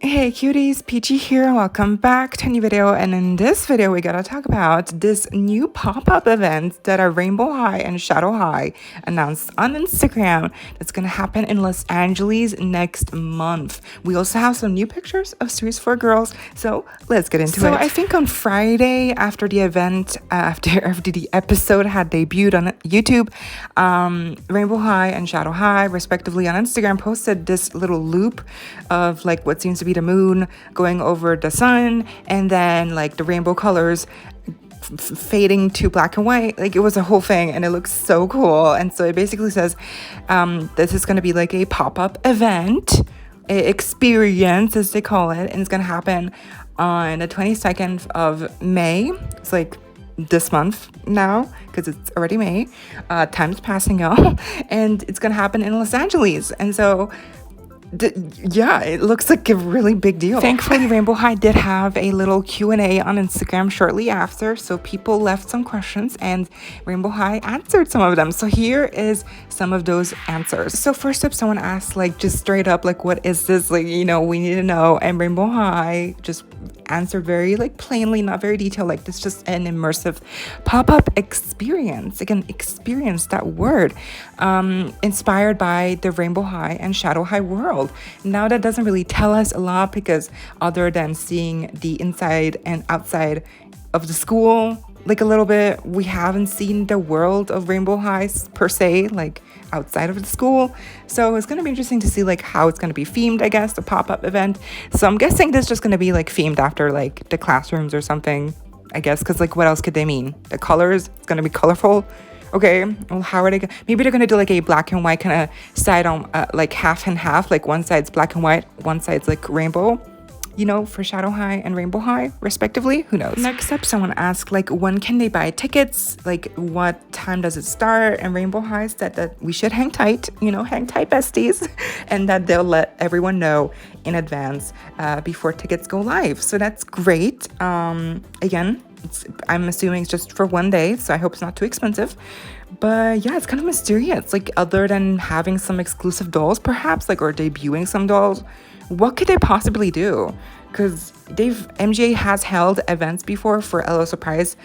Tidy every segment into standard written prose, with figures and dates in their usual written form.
Hey cuties, Peachy here. Welcome back to a new video. And in this video, we gotta talk about this new pop-up event that are Rainbow High and Shadow High announced on Instagram. That's gonna happen in Los Angeles next month. We also have some new pictures of Series 4 girls. So let's get into it. So I think on Friday after the event, after the episode had debuted on YouTube, Rainbow High and Shadow High, respectively, on Instagram posted this little loop of like what seems to be the moon going over the sun, and then like the rainbow colors fading to black and white. Like it was a whole thing, and it looks so cool. And so it basically says this is going to be like a pop-up event, experience as they call it, and it's going to happen on the 22nd of May. It's like this month now because it's already May. Time's passing, y'all. And it's gonna happen in Los Angeles, and so yeah, it looks like a really big deal. Thankfully, Rainbow High did have a little Q&A on Instagram shortly after, so people left some questions and Rainbow High answered some of them. So here is some of those answers. So first up, someone asked like just straight up like, what is this? Like, you know, we need to know. And Rainbow High just answered very like plainly, not very detailed, like this just an immersive pop-up experience. Again, experience, that word, inspired by the Rainbow High and Shadow High world. Now that doesn't really tell us a lot, because other than seeing the inside and outside of the school like a little bit, we haven't seen the world of Rainbow High per se, like outside of the school. So it's going to be interesting to see like how it's going to be themed, I guess, the pop-up event. So I'm guessing this is just going to be like themed after like the classrooms or something, I guess, because like what else could they mean? The colors, it's going to be colorful. Okay, well, how are they? Maybe they're gonna do like a black and white kind of side on, like half and half. Like one side's black and white, one side's like rainbow. You know, for Shadow High and Rainbow High, respectively. Who knows? Next up, someone asked like, when can they buy tickets? Like, what time does it start? And Rainbow High said that we should hang tight. You know, hang tight, besties, and that they'll let everyone know in advance before tickets go live. So that's great. Again, I'm assuming it's just for one day, so I hope it's not too expensive. But yeah, it's kind of mysterious. Like, other than having some exclusive dolls, perhaps, like, or debuting some dolls, what could they possibly do? Because MJ has held events before for LO Surprise,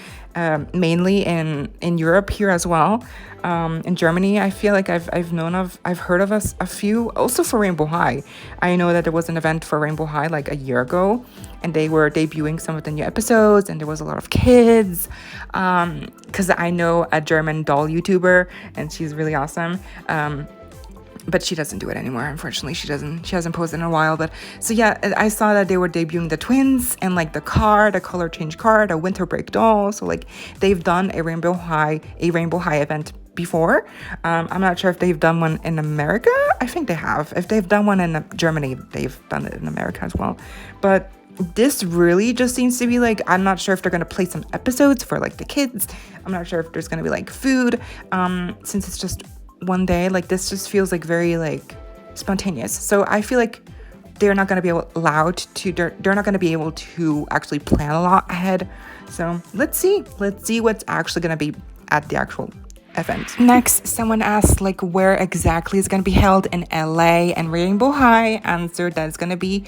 mainly in Europe, here as well. In Germany, I feel like I've heard of a few. Also for Rainbow High, I know that there was an event for Rainbow High like a year ago, and they were debuting some of the new episodes, and there was a lot of kids. Because I know a German doll YouTuber, and she's really awesome. But she doesn't do it anymore, unfortunately. She hasn't posted in a while. But so yeah, I saw that they were debuting the twins and like the color change car, the winter break doll. So like they've done a Rainbow High event before. I'm not sure if they've done one in America. I think they have. If they've done one in Germany, they've done it in America as well. But this really just seems to be like, I'm not sure if they're going to play some episodes for like the kids. I'm not sure if there's going to be like food, since it's just one day. Like this just feels like very like spontaneous. So I feel like they're not going to be they're not going to be able to actually plan a lot ahead. So let's see what's actually going to be at the actual event. Next, someone asked like where exactly it's going to be held in LA, and Rainbow High answered that it's going to be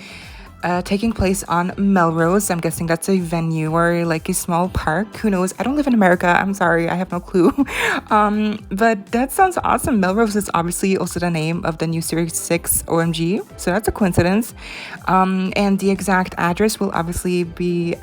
taking place on Melrose. I'm guessing that's a venue or like a small park. Who knows? I don't live in America. I'm sorry. I have no clue. But that sounds awesome. Melrose is obviously also the name of the new Series 6 OMG. So that's a coincidence. And the exact address will obviously be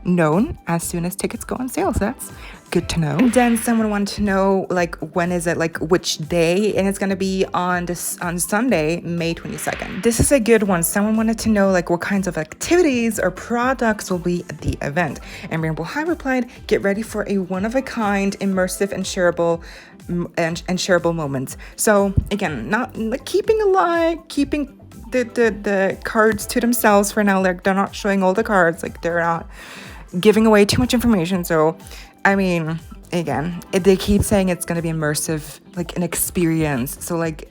known as soon as tickets go on sale. So that's good to know. And then someone wanted to know like when is it, like which day, and it's going to be on Sunday, May 22nd. This is a good one. Someone wanted to know like what kinds of activities or products will be at the event, and Rainbow High replied, get ready for a one-of-a-kind, immersive and shareable moments. So again, not like keeping the cards to themselves for now. Like they're not showing all the cards, like they're not giving away too much information. So I mean, again, they keep saying it's going to be immersive, like an experience. So like,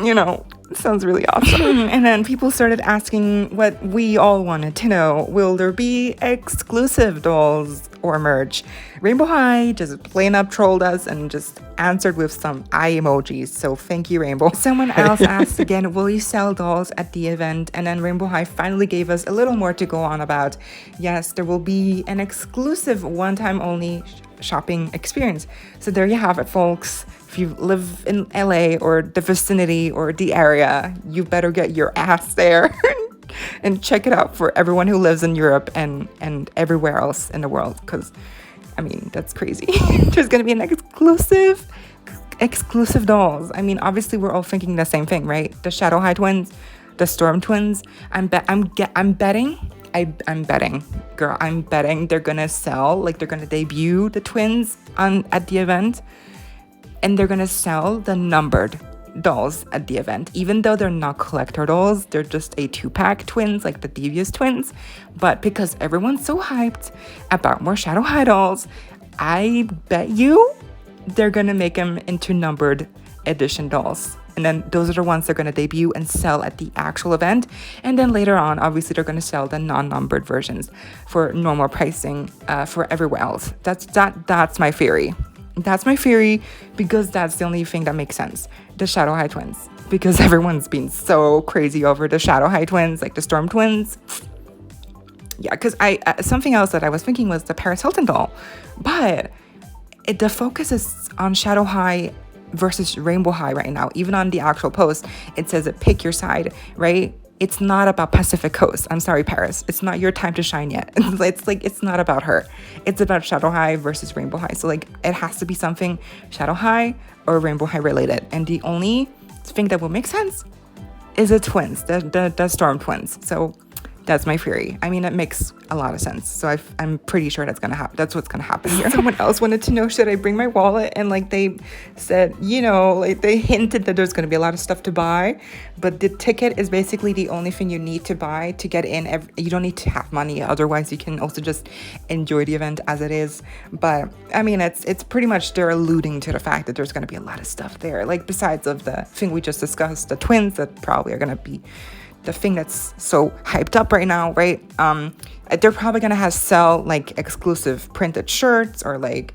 you know, it sounds really awesome. And then people started asking what we all wanted to know. Will there be exclusive dolls or merch. Rainbow High just plain up trolled us and just answered with some eye emojis. So thank you, Rainbow. Someone else asked again, will you sell dolls at the event? And then Rainbow High finally gave us a little more to go on about. Yes, there will be an exclusive one-time only shopping experience. So there you have it, folks. If you live in LA or the vicinity or the area, you better get your ass there and check it out for everyone who lives in Europe and everywhere else in the world, because I mean, that's crazy. There's gonna be an exclusive dolls. I mean, obviously we're all thinking the same thing, right? The Shadow High twins, the Storm twins. I'm betting, girl, I'm betting they're gonna sell, like they're gonna debut the twins at the event, and they're gonna sell the numbered dolls at the event, even though they're not collector dolls. They're just a 2-pack twins, like the Devious twins. But because everyone's so hyped about more Shadow High dolls, I bet you they're gonna make them into numbered edition dolls, and then those are the ones they're gonna debut and sell at the actual event. And then later on, obviously, they're gonna sell the non-numbered versions for normal pricing for everywhere else. That's my theory. That's my theory, because that's the only thing that makes sense. The Shadow High twins, because everyone's been so crazy over the Shadow High twins, like the Storm twins. Yeah, because something else that I was thinking was the Paris Hilton doll, but the focus is on Shadow High versus Rainbow High right now. Even on the actual post, it says pick your side, right? It's not about Pacific Coast. I'm sorry, Paris. It's not your time to shine yet. It's not about her. It's about Shadow High versus Rainbow High. So like, it has to be something Shadow High or Rainbow High related. And the only thing that will make sense is the twins, the Storm twins. So that's my theory. I mean, it makes a lot of sense. So I'm pretty sure that's gonna happen. That's what's gonna happen here. Someone else wanted to know, should I bring my wallet? And like they said, like they hinted that there's gonna be a lot of stuff to buy, but the ticket is basically the only thing you need to buy to get in. You don't need to have money. Otherwise, you can also just enjoy the event as it is. But I mean, it's pretty much, they're alluding to the fact that there's gonna be a lot of stuff there. Like besides of the thing we just discussed, the twins that probably are gonna be the thing that's so hyped up right now, right? They're probably gonna sell like exclusive printed shirts or like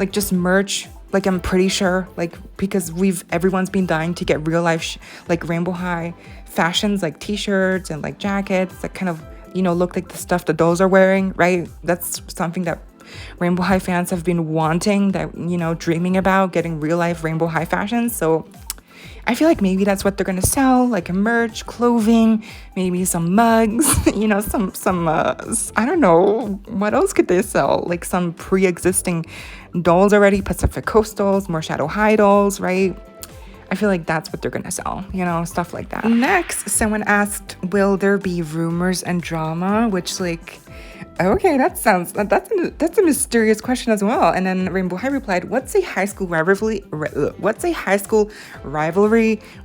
just merch. Like I'm pretty sure, like, because everyone's been dying to get real life like Rainbow High fashions, like t-shirts and like jackets that kind of look like the stuff the dolls are wearing, right? That's something that Rainbow High fans have been wanting, that dreaming about, getting real life Rainbow High fashions. So I feel like maybe that's what they're gonna sell, like merch, clothing, maybe some mugs, some I don't know, what else could they sell? Like some pre-existing dolls already, Pacific Coast dolls, more Shadow High dolls, right? I feel like that's what they're gonna sell, stuff like that. Next, someone asked, will there be rumors and drama? Which, like, okay, that's a mysterious question as well. And then Rainbow High replied, what's a high school rivalry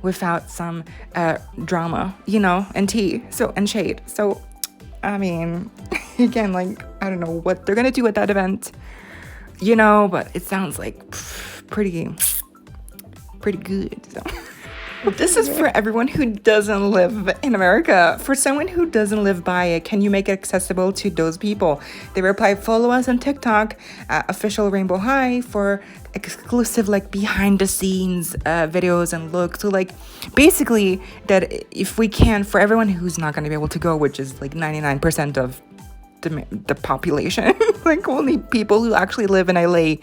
without some drama, and tea, and shade. So I mean, again, like, I don't know what they're gonna do at that event, but it sounds like pretty good. So this is for everyone who doesn't live in America. For someone who doesn't live by it, can you make it accessible to those people? They replied, follow us on TikTok, official Rainbow High, for exclusive like behind the scenes videos and looks. So like basically that if we can, for everyone who's not going to be able to go, which is like 99% of the population, like only people who actually live in LA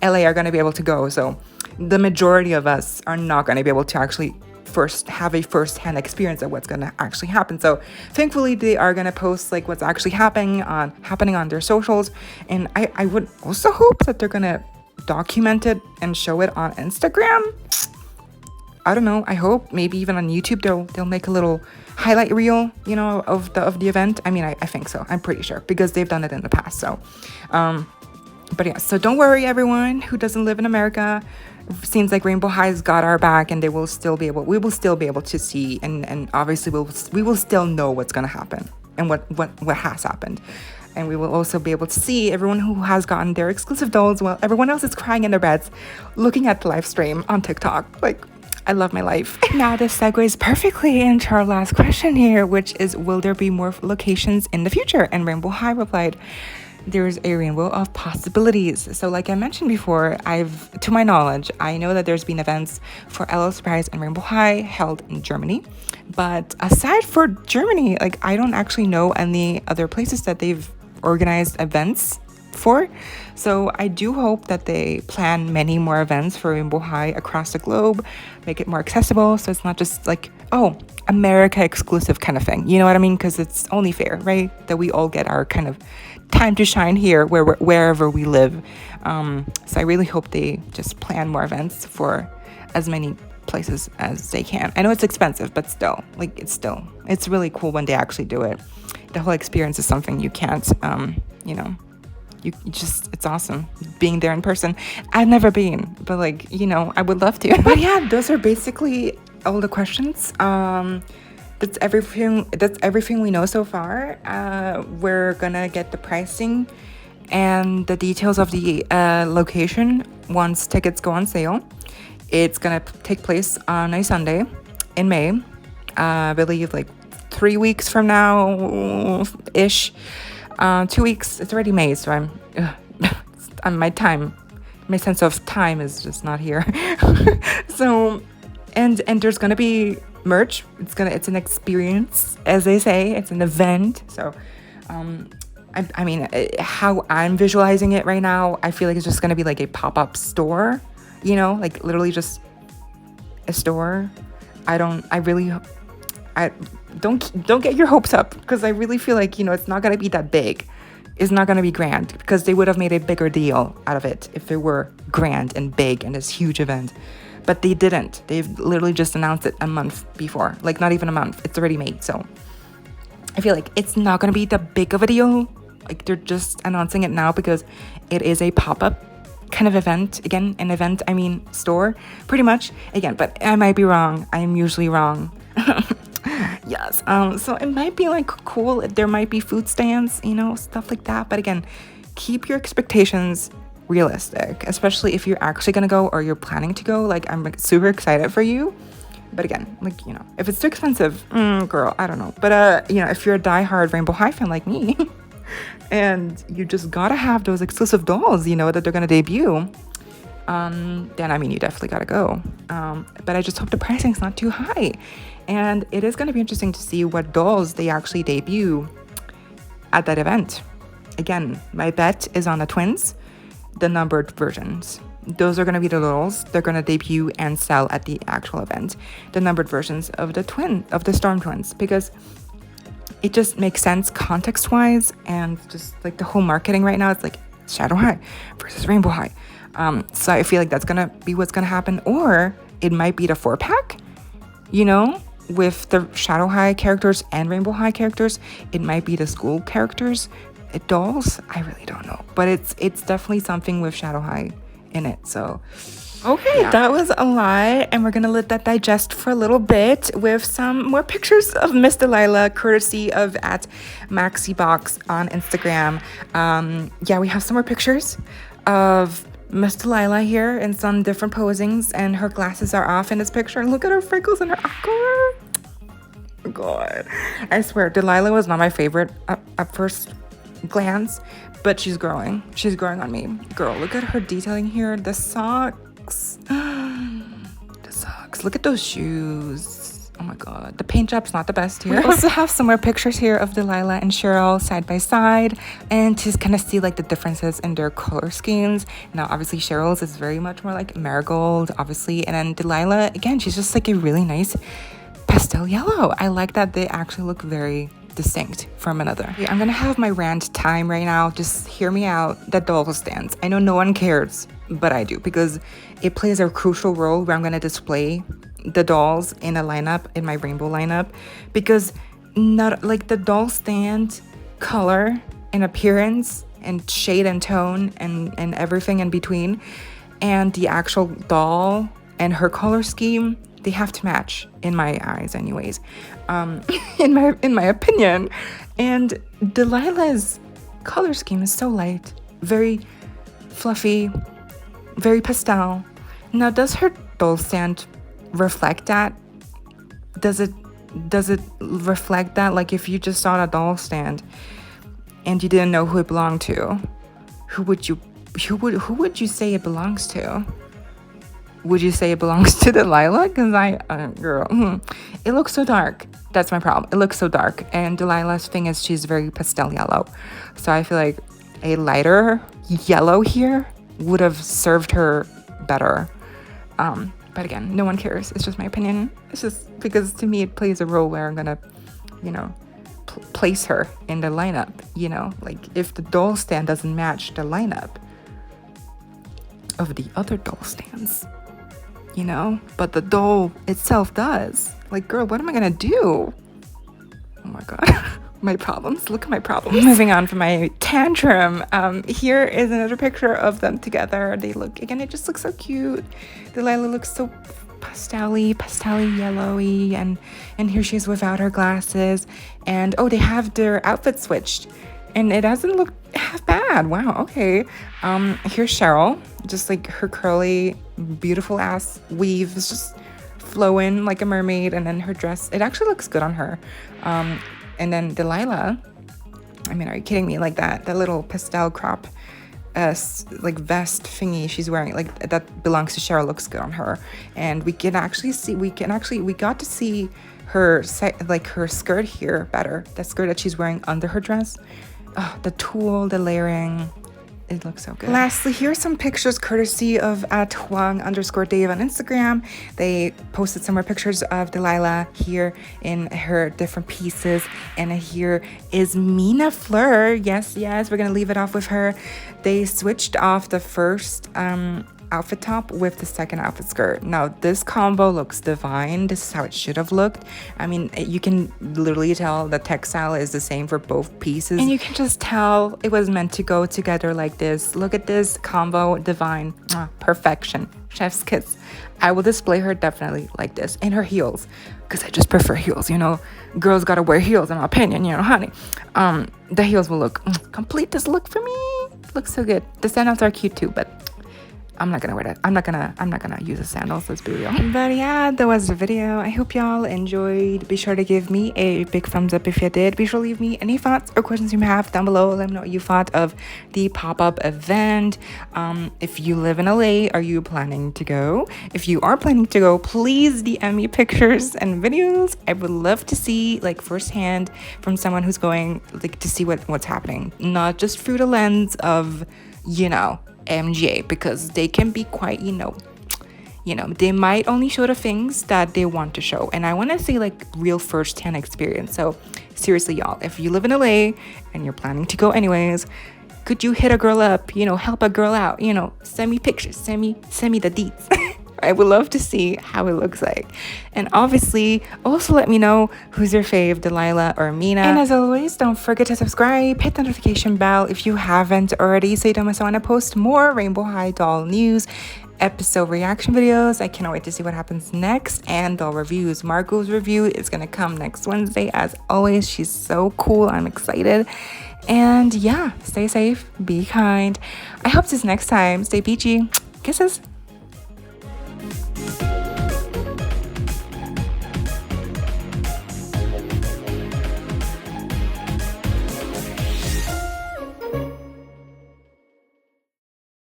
are going to be able to go. So the majority of us are not going to be able to actually have a first-hand experience of what's going to actually happen. So thankfully they are going to post like what's actually happening on their socials, and I would also hope that they're going to document it and show it on Instagram. I don't know, I hope maybe even on YouTube they'll make a little highlight reel, of the event. I mean, I think so. I'm pretty sure, because they've done it in the past. So but yeah, so don't worry, everyone who doesn't live in America. Seems like Rainbow High's got our back, and we will still be able to see, and obviously we will still know what's going to happen and what has happened. And we will also be able to see everyone who has gotten their exclusive dolls while everyone else is crying in their beds looking at the live stream on TikTok. Like, I love my life. Now this segues perfectly into our last question here, which is, will there be more locations in the future? And Rainbow High replied, there's a rainbow of possibilities. So like I mentioned before, to my knowledge, I know that there's been events for LL Surprise and Rainbow High held in Germany. But aside for Germany, like I don't actually know any other places that they've organized events for. So I do hope that they plan many more events for Rainbow High across the globe, make it more accessible, so it's not just like, oh, America exclusive kind of thing. You know what I mean? Because it's only fair, right? That we all get our kind of time to shine here wherever we live. So I really hope they just plan more events for as many places as they can. I know it's expensive, but still, like it's really cool when they actually do it. The whole experience is something you can't, you just, it's awesome being there in person. I've never been, but like, I would love to. But yeah, those are basically all the questions. That's everything we know so far. We're gonna get the pricing and the details of the location once tickets go on sale. It's gonna take place on a Sunday in May. I believe like 3 weeks from now ish. 2 weeks. It's already May, so my sense of time is just not here. So, and there's gonna be merch. It's an experience, as they say. It's an event. So, I mean, how I'm visualizing it right now, I feel like it's just gonna be like a pop-up store. Like literally just a store. Don't get your hopes up, because I really feel like, it's not gonna be that big. It's not gonna be grand, because they would have made a bigger deal out of it if it were grand and big and this huge event. But they didn't. They've literally just announced it a month before. Like, not even a month. It's already made. So I feel like it's not going to be that big of a deal. Like, they're just announcing it now because it is a pop-up kind of event. Again, store, pretty much. Again, but I might be wrong. I am usually wrong. Yes. So it might be like cool. There might be food stands, stuff like that. But again, keep your expectations realistic, especially if you're actually gonna go or you're planning to go. Like, I'm like super excited for you, but again, like, if it's too expensive, girl, I don't know. But if you're a diehard Rainbow High fan like me, and you just gotta have those exclusive dolls, that they're gonna debut, then you definitely gotta go. But I just hope the pricing's not too high, and it is gonna be interesting to see what dolls they actually debut at that event. Again, my bet is on the twins, the numbered versions. Those are going to be the dolls they're going to debut and sell at the actual event. The numbered versions of the Storm Twins, because it just makes sense context-wise, and just like the whole marketing right now, it's like Shadow High versus Rainbow High. So I feel like that's going to be what's going to happen. Or it might be the 4-pack, with the Shadow High characters and Rainbow High characters. It might be the school characters. Dolls, I really don't know, but it's definitely something with Shadow High in it. So okay, yeah. That was a lot, and we're gonna let that digest for a little bit with some more pictures of Miss Delilah, courtesy of at MaxiBox on Instagram. We have some more pictures of Miss Delilah here in some different posings, and her glasses are off in this picture. Look at her freckles and her awkward. Oh God, I swear Delilah was not my favorite at first glance, but she's growing on me. Girl, look at her detailing here. The socks. Look at those shoes. Oh my God, the paint job's not the best here. We also have some more pictures here of Delilah and Cheryl side by side, and to kind of see like the differences in their color schemes. Now obviously Cheryl's is very much more like marigold, obviously, and then Delilah, again, she's just like a really nice pastel yellow. I like that they actually look very distinct from another. I'm gonna have my rant time right now. Just hear me out. The doll stands. I know no one cares, but I do, because it plays a crucial role where I'm gonna display the dolls in a lineup, in my rainbow lineup, because not like the doll stand color and appearance and shade and tone and everything in between, and the actual doll and her color scheme, they have to match in my eyes anyways, in my opinion. And Delilah's color scheme is so light, very fluffy, very pastel. Now, does her doll stand reflect that? Does it reflect that? Like, if you just saw a doll stand and you didn't know who it belonged to, who would you say it belongs to? Would you say it belongs to Delilah? Because girl, it looks so dark. That's my problem. It looks so dark. And Delilah's thing is she's very pastel yellow. So I feel like a lighter yellow here would have served her better. But again, no one cares. It's just my opinion. It's just because to me it plays a role where I'm going to, place her in the lineup. Like if the doll stand doesn't match the lineup of the other doll stands, but the doll itself does. Like, girl, what am I gonna do? Oh my god. My problems. Look at my problems. Moving on from my tantrum. Here is another picture of them together. They look, again, it just looks so cute. Delilah looks so pastel-y yellowy, and here she is without her glasses. And they have their outfits switched. And it doesn't look half bad. Wow, okay. Here's Cheryl, just like her curly, beautiful ass weave is just flowing like a mermaid, and then her dress, it actually looks good on her. And then Delilah, I mean, are you kidding me? Like that little pastel crop like vest thingy she's wearing, like that belongs to Cheryl, looks good on her. And we got to see her her skirt here better, that skirt that she's wearing under her dress. The tulle, the layering, it looks so good. Lastly, here's some pictures courtesy of @Huang_Dave on Instagram. They posted some more pictures of Delilah here in her different pieces. And here is Mina Fleur. Yes, we're gonna leave it off with her. They switched off the first outfit top with the second outfit skirt. Now this combo looks divine. This is how it should have looked. I mean, you can literally tell the textile is the same for both pieces, and you can just tell it was meant to go together like this. Look at this combo, divine. Perfection, chef's kiss. I will display her definitely like this, and her heels, because I just prefer heels. Girls gotta wear heels in my opinion, honey. The heels will look complete this look for me. Looks so good. The sandals are cute too, but I'm not gonna wear that. I'm not gonna use the sandals, let's be real. But yeah, that was the video. I hope y'all enjoyed. Be sure to give me a big thumbs up if you did. Be sure to leave me any thoughts or questions you may have down below. Let me know what you thought of the pop-up event. If you live in LA, are you planning to go? If you are planning to go, please DM me pictures and videos. I would love to see firsthand from someone who's going, to see what's happening, not just through the lens of MJ, because they can be quite, they might only show the things that they want to show, and I want to see real first-hand experience. So seriously, y'all, if you live in LA and you're planning to go anyways, could you hit a girl up, help a girl out, send me pictures, send me the deets. I would love to see how it looks like. And obviously, also let me know who's your fave, Delilah or Mina. And as always, don't forget to subscribe, hit the notification bell if you haven't already, so you don't miss out when I post more Rainbow High doll news, episode reaction videos. I cannot wait to see what happens next, and doll reviews. Margot's review is gonna come next Wednesday. As always, she's so cool. I'm excited. And yeah, stay safe, be kind. I hope this next time. Stay peachy. Kisses.